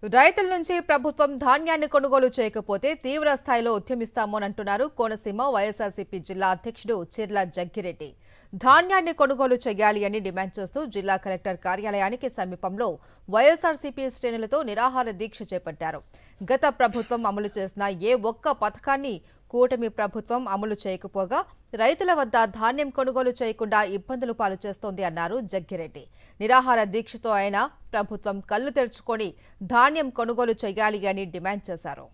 రైతుల నుంచి ప్రభుత్వం ధాన్యాన్ని కొనుగోలు చేయకపోతే తీవ్ర స్థాయిలో ఉద్యమిస్తామనంటున్నారు కోనసీమ వైఎస్ఆర్సీపీ జిల్లా అధ్యక్షుడు చిర్ల జగ్గిరెడ్డి. ధాన్యాన్ని కొనుగోలు చేయాలి అని డిమాండ్ చేస్తూ జిల్లా కలెక్టర్ కార్యాలయానికి సమీపంలో వైఎస్ఆర్సీపీ శ్రేణులతో నిరాహార దీక్ష చేపట్టారు. గత ప్రభుత్వం అమలు చేసిన ఏ ఒక్క పథకాన్ని కూటమి ప్రభుత్వం అమలు చేయకపోగా రైతుల వద్ద ధాన్యం కొనుగోలు చేయకుండా ఇబ్బందులు పాలు చేస్తోంది అన్నారు జగ్గిరెడ్డి. నిరాహార దీక్షతో ఆయన ప్రభుత్వం కళ్లు తెరుచుకొని ధాన్యం కొనుగోలు చేయాలి అని డిమాండ్ చేశారు.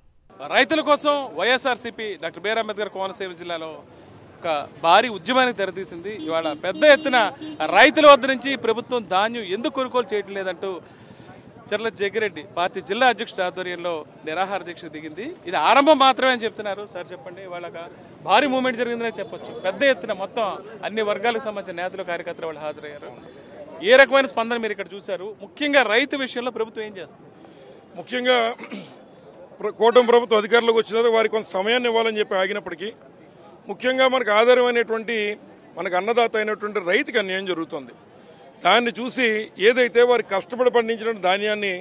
రైతుల కోసం వైఎస్ఆర్సీపీ డాక్టర్ బిఆర్ అంబేద్కర్ కోనసీమ జిల్లాలో ఒక భారీ ఉద్యమానికి తెరతీసింది. ఇవాళ పెద్ద ఎత్తున రైతుల వద్ద నుంచి ప్రభుత్వం ధాన్యం ఎందుకు కొనుగోలు చేయడం లేదంటూ చిర్ల జగ్గిరెడ్డి పార్టీ జిల్లా అధ్యక్షుడి ఆధ్వర్యంలో నిరాహార దీక్ష దిగింది. ఇది ఆరంభం మాత్రమే అని చెప్తున్నారు. సార్ చెప్పండి, వాళ్ళకి భారీ మూవ్మెంట్ జరిగిందనే చెప్పొచ్చు. పెద్ద ఎత్తున మొత్తం అన్ని వర్గాలకు సంబంధించిన నేతలు కార్యకర్తలు వాళ్ళు హాజరయ్యారు. ఏ రకమైన స్పందన మీరు ఇక్కడ చూశారు? ముఖ్యంగా రైతు విషయంలో ప్రభుత్వం ఏం చేస్తుంది? ముఖ్యంగా కూటమి ప్రభుత్వం అధికారంలోకి వచ్చిన వారికి కొంత సమయాన్ని ఇవ్వాలని చెప్పి ఆగినప్పటికీ ముఖ్యంగా మనకు ఆధారమైనటువంటి మనకు అన్నదాత అయినటువంటి రైతుకి అన్యాయం జరుగుతుంది. దాన్ని చూసి ఏదైతే వారి కష్టపడి పండించిన ధాన్యాన్ని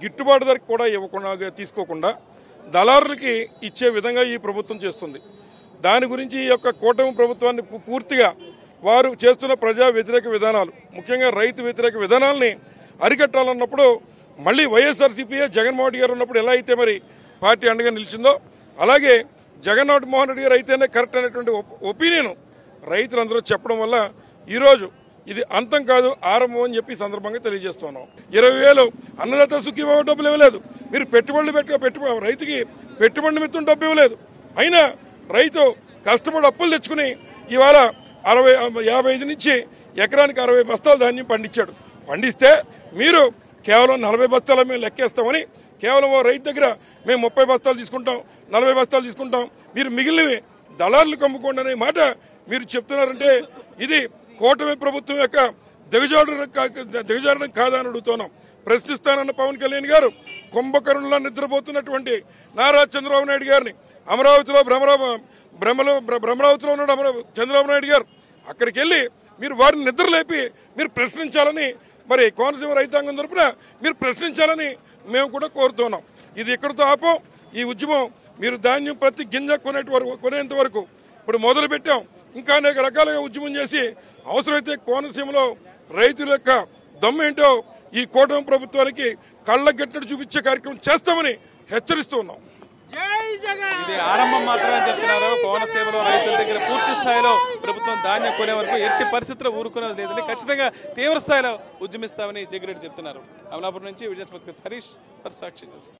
గిట్టుబాటు ధరకు కూడా ఇవ్వకుండా తీసుకోకుండా దళారులకి ఇచ్చే విధంగా ఈ ప్రభుత్వం చేస్తుంది. దాని గురించి ఈ యొక్క కూటమి ప్రభుత్వాన్ని పూర్తిగా వారు చేస్తున్న ప్రజా వ్యతిరేక విధానాలు, ముఖ్యంగా రైతు వ్యతిరేక విధానాలని అరికట్టాలన్నప్పుడు మళ్ళీ వైఎస్ఆర్సీపీఏ జగన్మోహన్ రెడ్డి గారు ఉన్నప్పుడు ఎలా అయితే మరి పార్టీ అండగా నిలిచిందో అలాగే జగన్మోహన్ రెడ్డి గారు అయితేనే కరెక్ట్ అనేటువంటి ఒపీనియన్ రైతులందరూ చెప్పడం వల్ల ఈరోజు ఇది అంతం కాదు, ఆరంభం అని చెప్పి సందర్భంగా తెలియజేస్తున్నాం. 20,000 అన్నదాత సుఖీభావ డబ్బులు ఇవ్వలేదు. మీరు పెట్టుబడులు రైతుకి పెట్టుబడి నిమిత్తం డబ్బు ఇవ్వలేదు. అయినా రైతు కష్టపడి అప్పులు తెచ్చుకుని ఇవాళ 55 నుంచి ఎకరానికి 60 బస్తాలు ధాన్యం పండించాడు. పండిస్తే మీరు కేవలం 40 బస్తాలు మేము లెక్కేస్తామని కేవలం ఓ రైతు దగ్గర మేము 30 బస్తాలు తీసుకుంటాం, 40 బస్తాలు తీసుకుంటాం, మీరు మిగిలినవి దళారులకు అమ్ముకోండి అనే మాట మీరు చెప్తున్నారంటే ఇది కూటమి ప్రభుత్వం యొక్క దిగజారడం కాదని అడుగుతున్నాం. ప్రశ్నిస్తానన్న పవన్ కళ్యాణ్ గారు కుంభకర్ణులా నిద్రపోతున్నటువంటి నారా చంద్రబాబు నాయుడు గారిని అమరావతిలో భ్రమరావతిలో ఉన్నాడు చంద్రబాబు నాయుడు గారు. అక్కడికి వెళ్ళి మీరు వారిని నిద్రలేపి మీరు ప్రశ్నించాలని మరి కోనసీమ రైతాంగం తరపున మీరు ప్రశ్నించాలని మేము కూడా కోరుతున్నాం. ఇది ఎక్కడితో ఆపం. ఈ ఉద్యమం మీరు ధాన్యం ప్రతి గింజ కొనేంత వరకు ఇప్పుడు మొదలు పెట్టాం. ఇంకా అనేక రకాలుగా ఉద్యమం చేసి అవసరమైతే కోనసీమలో రైతుల యొక్క దమ్మేంటో ఈ కూటమి ప్రభుత్వానికి కళ్ళగట్టినట్టు చూపించే కార్యక్రమం చేస్తామని హెచ్చరిస్తూ ఉన్నాం. ఇది ఆరంభం మాత్రమే చెప్తున్నారు. కోనసీమలో రైతుల దగ్గర పూర్తి స్థాయిలో ప్రభుత్వం ధాన్యం కొనే వరకు ఎట్టి పరిస్థితుల్లో ఊరుకునేది లేదని ఖచ్చితంగా తీవ్ర స్థాయిలో ఉద్యమిస్తామని జగ్గిరెడ్డి చెప్తున్నారు. అమలాపురం నుంచి విజయస్మత్ హరీష్ ఫర్ సాక్షి న్యూస్.